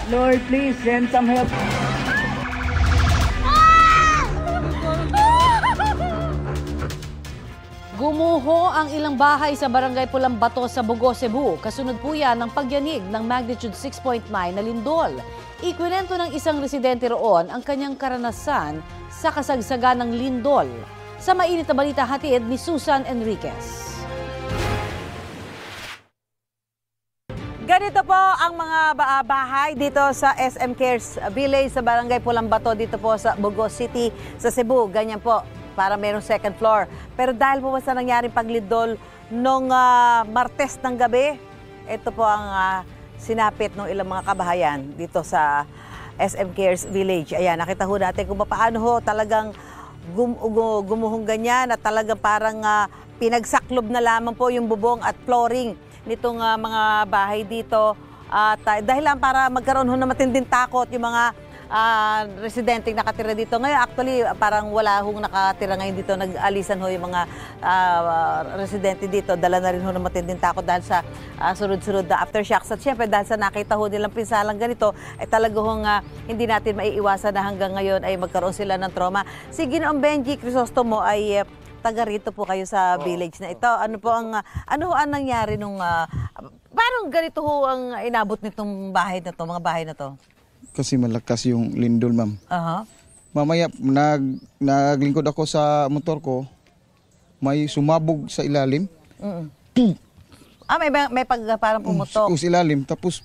Lord, please send some help. Gumuho ang ilang bahay sa Barangay Pulang Bato sa Bugo, Cebu. Kasunod po yan ng pagyanig ng magnitude 6.9 na lindol. Ikwinento ng isang residente roon ang kanyang karanasan sa kasagsagan ng lindol. Sa mainit na balita hatid ni Susan Enriquez. Ganito po ang mga bahay dito sa SM Cares Village sa Barangay Pulang Bato dito po sa Bugo City sa Cebu. Ganyan po, para mayroong second floor. Pero dahil po sa nangyaring paglindol nung Martes ng gabi, ito po ang sinapit ng ilang mga kabahayan dito sa SM Cares Village. Ayan, nakita ho natin kung paano ho talagang gumuhong ganyan at talagang parang pinagsaklob na lamang po yung bubong at flooring nitong mga bahay dito. At dahil lang para magkaroon ho na matinding takot yung mga residenteng nakatira dito. Ngayon actually parang wala hong nakatira ngayon dito. Nag-alisan ho yung mga residente dito. Dala na rin ho na matinding takot dahil sa sunod-sunod na aftershocks. At syempre dahil sa nakita ho nilang pinsalang ganito, ay talaga hong hindi natin maiiwasan na hanggang ngayon ay magkaroon sila ng trauma. Si Ginoong Benji Crisostomo ay taga rito po kayo sa village na ito. Ano po ang nangyari nung parang ganito ho ang inabot nitong bahay na to, mga bahay na to? Kasi malakas yung lindol, ma'am. Mamaya, naglingkod ako sa motor ko, may sumabog sa ilalim. May parang pumutok. Sa ilalim, tapos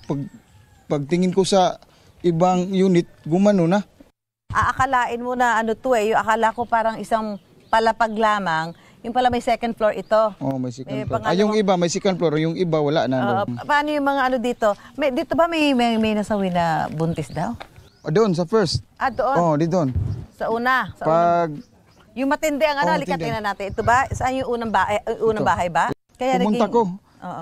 pagtingin ko sa ibang unit, gumano na. Aakalain mo na ano to yung akala ko parang isang palapag lamang. Yung pala may second floor ito. Oh, may second floor. Yung iba may second floor, yung iba wala na. Paano yung mga ano dito? Dito ba may nasawi na buntis daw? Doon sa first. Doon? Oh, di doon. Sa una? Yung matindi ang halika tingnan natin. Ito ba? Saan yung unang bahay ba? Kaya pumunta ko.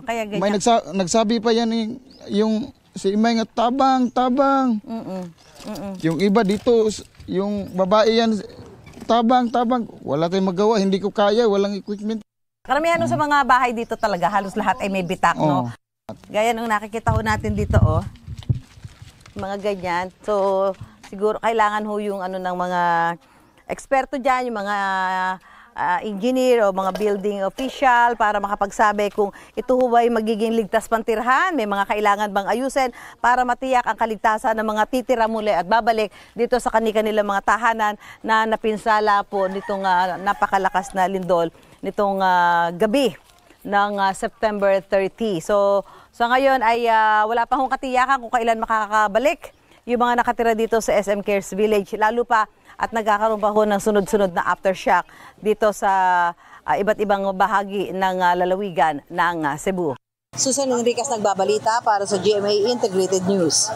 Kaya ganyan. May nagsabi pa yan yung si Imay nga tabang. Yung iba dito, yung babae yan, tabang. Wala tayong magawa, hindi ko kaya, walang equipment. Karamihan sa mga bahay dito talaga, halos lahat ay may bitak, no? Gaya nung nakikita ho natin dito, mga ganyan. So, siguro kailangan ho yung ng mga eksperto dyan, yung mga engineer o mga building official para makapagsabi kung ito ho ay magiging ligtas pantirhan, may mga kailangan bang ayusin para matiyak ang kaligtasan ng mga titira muli at babalik dito sa kanilang mga tahanan na napinsala po nitong napakalakas na lindol nitong gabi ng September 30. So ngayon ay wala pa hong katiyakan kung kailan makakabalik yung mga nakatira dito sa SM Cares Village, lalo pa at nagkakaroon pa ho ng sunod-sunod na aftershock dito sa iba't ibang bahagi ng lalawigan ng Cebu. Susan Enriquez nagbabalita para sa GMA Integrated News.